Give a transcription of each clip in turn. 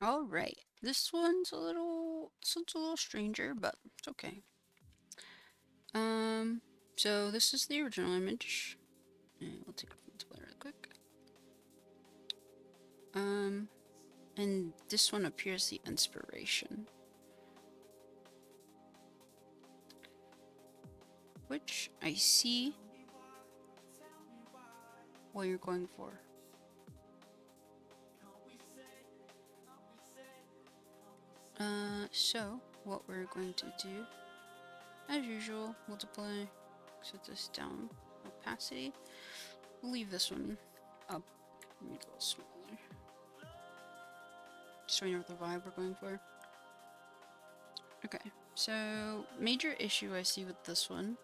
All right, this one's a little stranger, but it's okay. Um, so this is the original image. And we'll take it from the really quick. Um, and this one appears the inspiration, which I see what you're going for. So what we're going to do, as usual, multiply, set this down, opacity. We'll leave this one up, make it a little smaller, so we know what the vibe we're going for. Okay, so major issue I see with this one.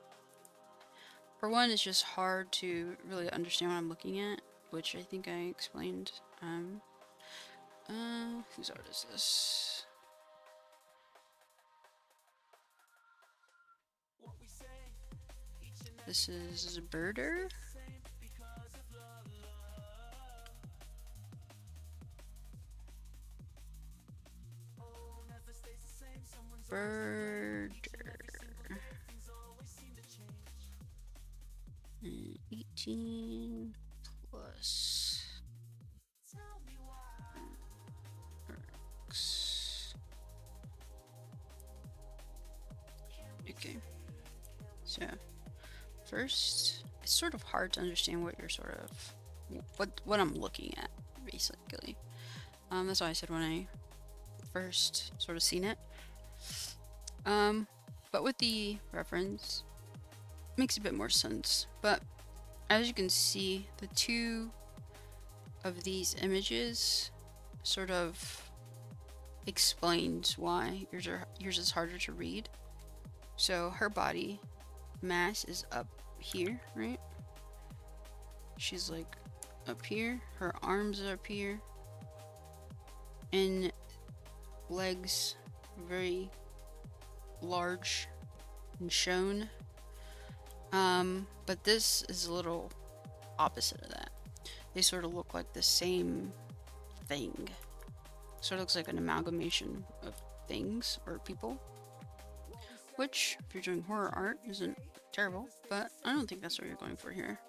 For one, it's just hard to really understand what I'm looking at, which I think I explained. Whose art is this? This is Birder. Birder. 18 plus X. Okay. So first, it's sort of hard to understand what you're sort of what I'm looking at, basically. That's why I said when I first sort of seen it. But with the reference, it makes a bit more sense. But as you can see, the two of these images sort of explains why yours is harder to read. So her body mass is up here, right? She's like up here, her arms are up here, and legs very large and shown. But this is a little opposite of that. They sort of look like the same thing. Sort of looks like an amalgamation of things or people. Which, if you're doing horror art, isn't terrible, but I don't think that's what you're going for here.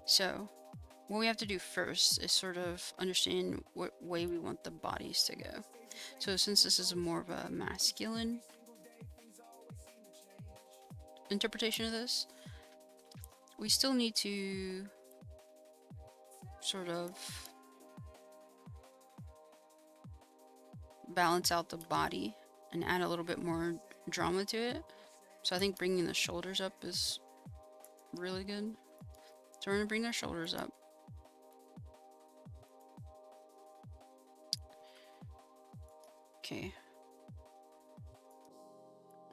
So, what we have to do first is sort of understand what way we want the bodies to go. So, since this is more of a masculine interpretation of this, we still need to sort of balance out the body and add a little bit more drama to it. So I think bringing the shoulders up is really good. So we're gonna bring their shoulders up. Okay.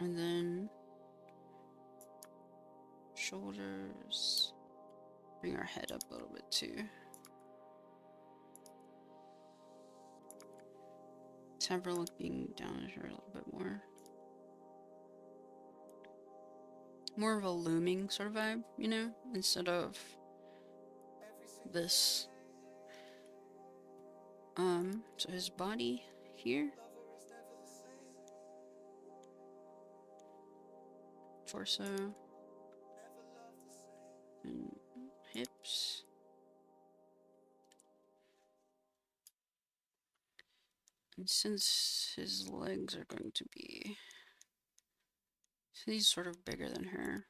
And then shoulders. Bring our head up a little bit too. Let's have her looking down at her a little bit more. More of a looming sort of vibe, you know, instead of this. So his body here. Torso. And hips. And since his legs are going to be, so he's sort of bigger than her.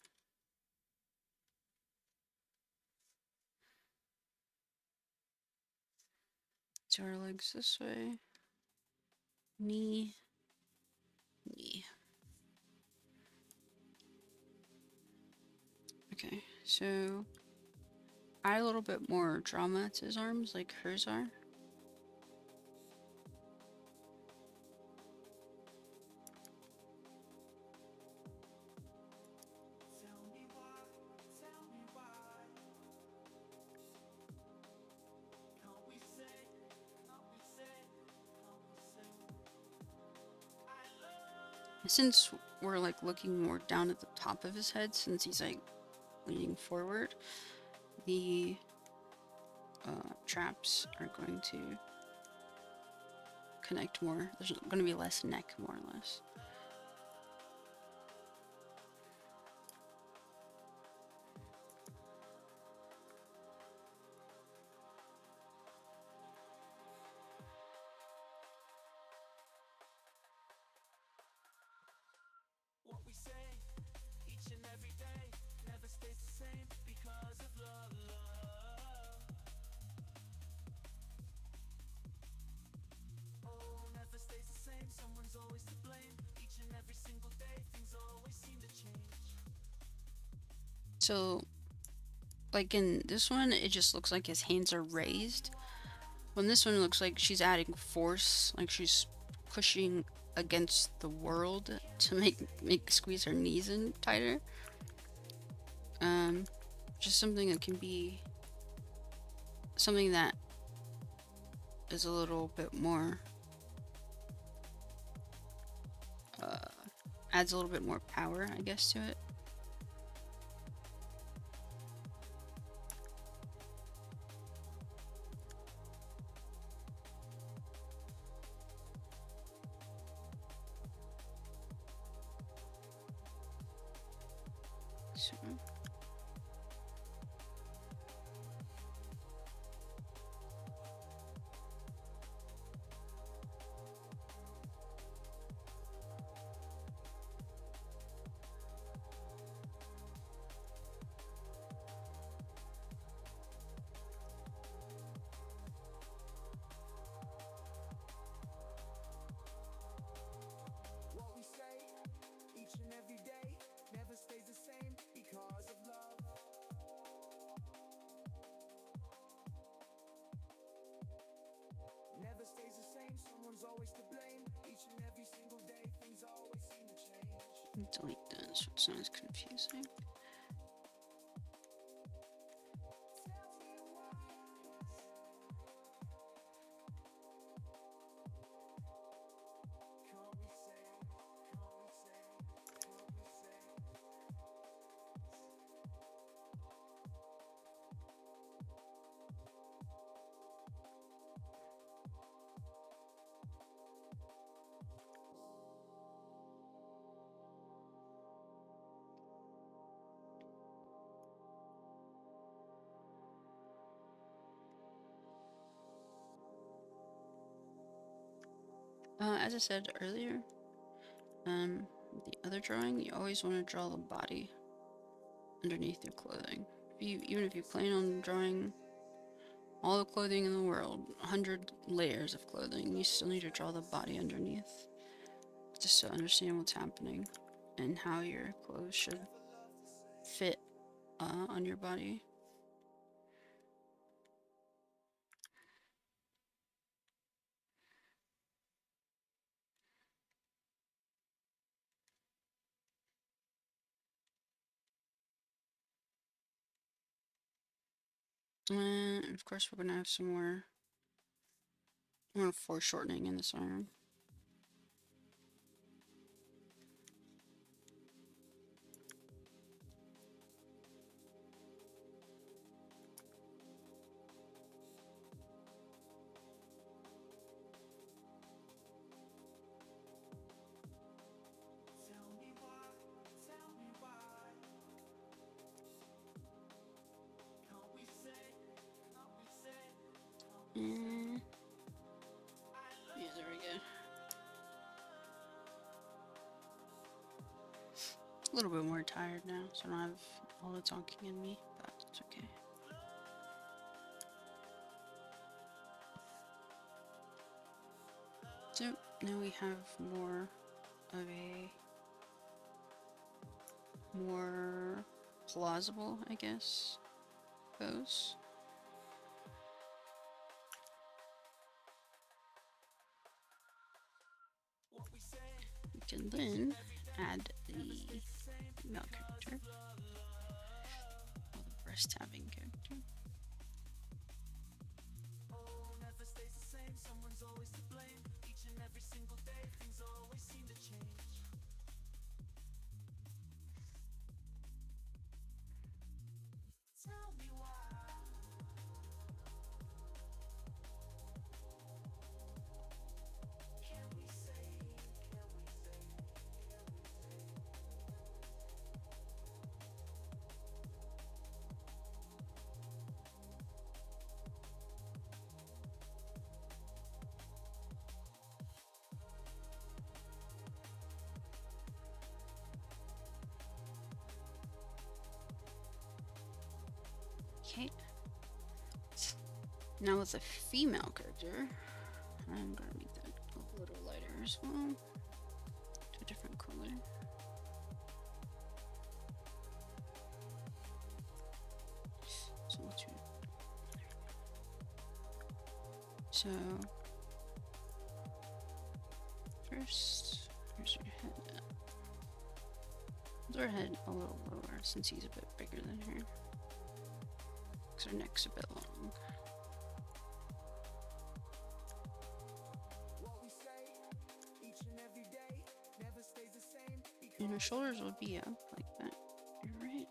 So our legs this way. Knee. Knee. Okay, so add a little bit more drama to his arms like hers are. Since we're like looking more down at the top of his head, since he's like leaning forward, the traps are going to connect more. There's going to be less neck, more or less. So, like in this one, it just looks like his hands are raised. When this one looks like she's adding force, like she's pushing against the world to make squeeze her knees in tighter. Just something that can be something that is a little bit more adds a little bit more power, I guess, to it. So, delete that so it's not as confusing. As I said earlier, the other drawing, you always want to draw the body underneath your clothing. Even if you plan on drawing all the clothing in the world, 100 layers of clothing, you still need to draw the body underneath, just to understand what's happening and how your clothes should fit on your body. And of course, we're gonna have some more foreshortening in this arm. Yeah, there we go. A little bit more tired now, so I don't have all the talking in me, but it's okay. So now we have more of a more plausible, I guess, pose. We can then add the male character, or the breast having character. Okay. Now with a female character, I'm gonna make that a little lighter as well. To a different color. So let's do. So first, where's your head at? Put her head a little lower since he's a bit bigger than her. Because her neck's a bit long. And her shoulders would be up like that. You're right.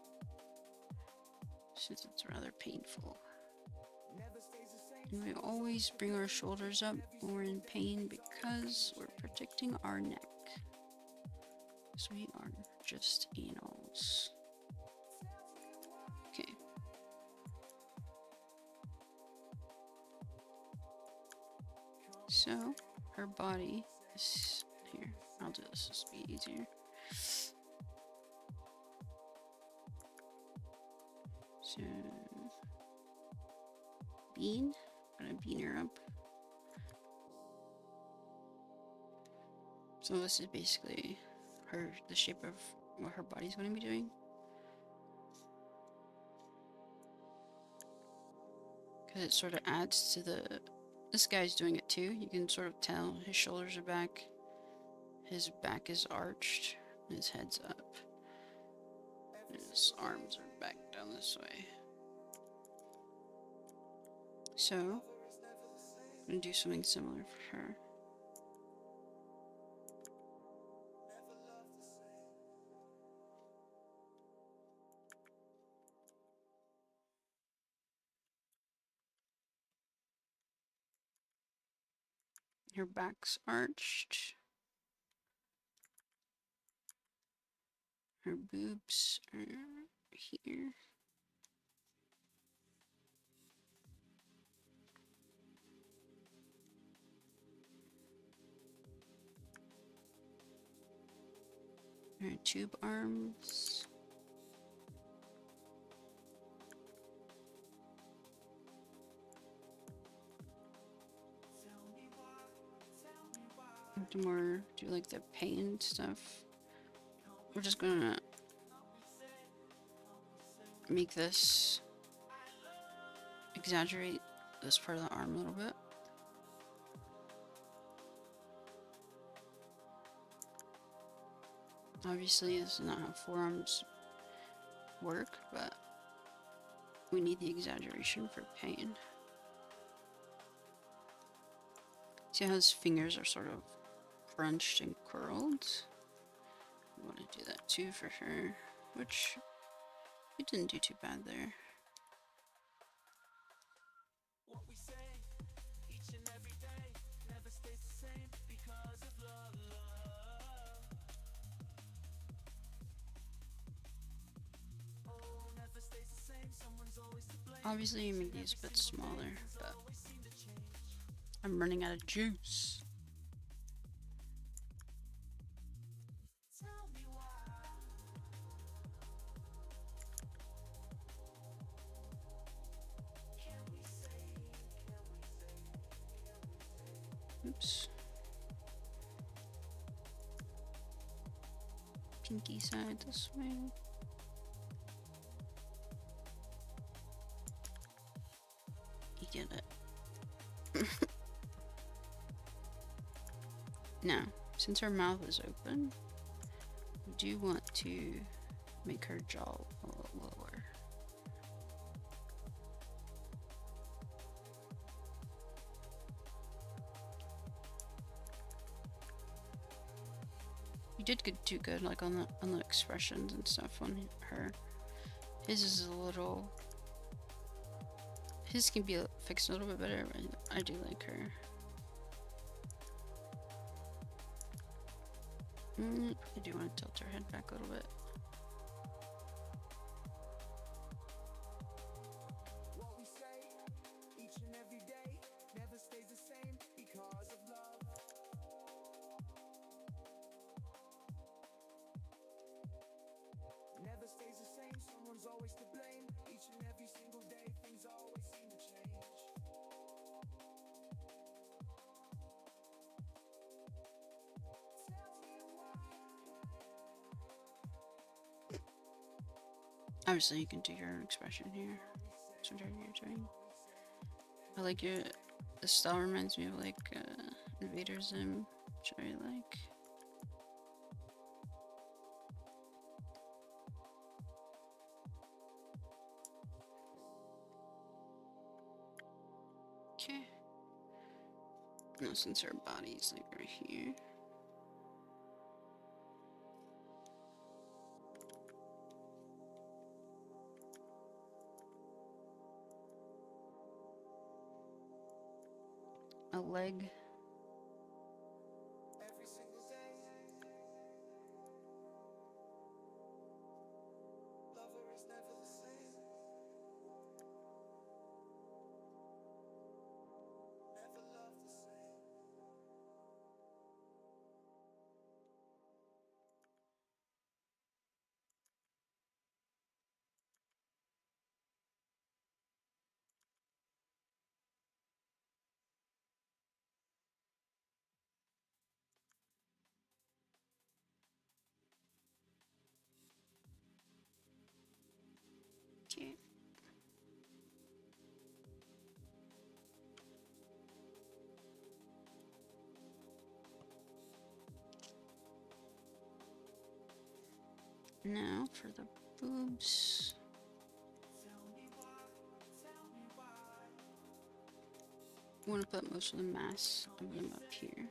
Since it's rather painful. And we always bring our shoulders up when we're in pain because we're protecting our neck. Because we are just anals. Okay. So, her body is here. I'll do this, this will be easier. So, bean. I'm gonna bean her up. So this is basically the shape of what her body's gonna be doing. Because it sort of adds to this guy's doing it too. You can sort of tell his shoulders are back. His back is arched. His head's up. His arms are back down this way. So, I'm gonna do something similar for her. Her back's arched. Her boobs are here. Her tube arms. More do like the pain stuff. We're just gonna make this exaggerate this part of the arm a little bit. Obviously, this is not how forearms work, but we need the exaggeration for pain. See how his fingers are sort of crunched and curled? I want to do that too for her, which we didn't do too bad there. Obviously, you make these a bit smaller, but I'm running out of juice. Oops. Pinky side this way. You get it. Now, since her mouth is open, we do want to make her jaw a little lower. You did do good, like on the expressions and stuff on her. His is a little. His can be fixed a little bit better, but I do like her. I do want to tilt her head back a little bit. Never stays the same, someone's always to blame. Each and every single day. Obviously, you can do your own expression here. That's whatever you're doing. I like your. The style reminds me of like Invader Zim, which I like. Okay. Now since our body's like right here. A leg. Okay. Now for the boobs. I want to put most of the mass of them up here.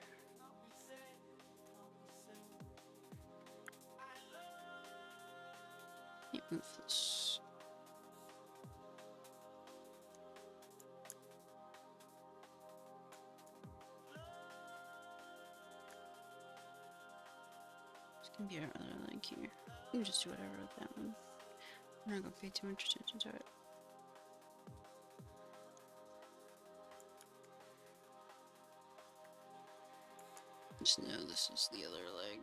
Move this. It's gonna be our other leg here. You can just do whatever with that one. I'm not gonna pay too much attention to it. Just know this is the other leg.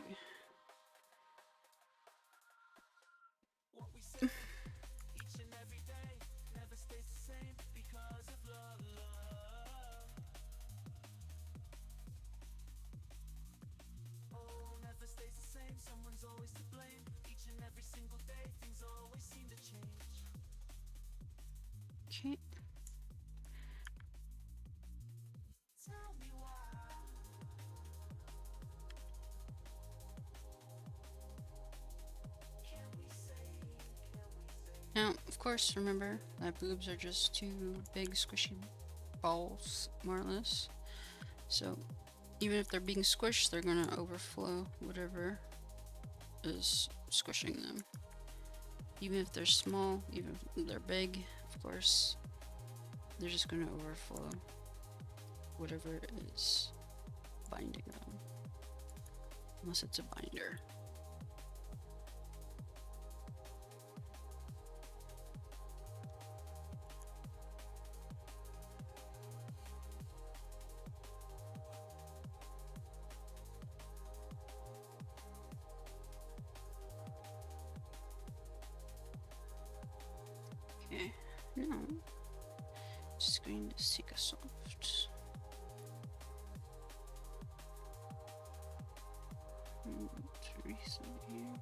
Okay. Now, of course, remember that boobs are just two big squishy balls, more or less. So, even if they're being squished, they're gonna overflow whatever is squishing them. Even if they're small, even if they're big, of course, they're just gonna overflow whatever is binding them. Unless it's a binder. Okay, now just going to seek a soft. Teresa here.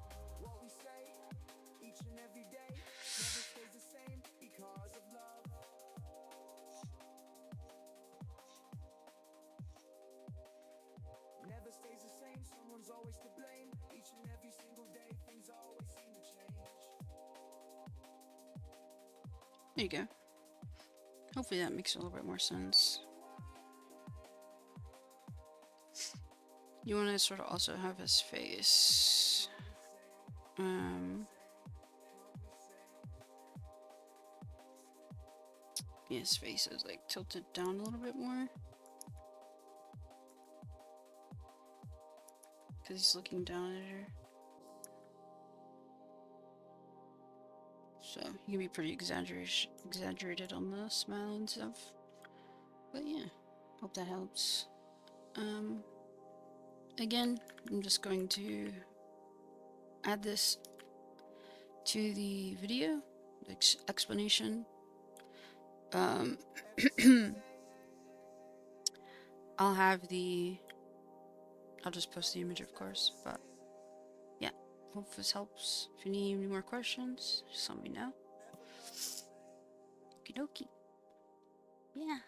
Never stays the same, someone's always to blame. Each and every single day, things always seem to change. There you go. Hopefully that makes a little bit more sense. You want to sort of also have his face. Yeah, his face is like tilted down a little bit more. Because he's looking down at her. So you can be pretty exaggerated on the smile and stuff. But yeah, hope that helps. Again, I'm just going to add this to the video, explanation. I'll have I'll just post the image, of course, but yeah, Hope this helps. If you need any more questions, just let me know. Okie dokie. Yeah.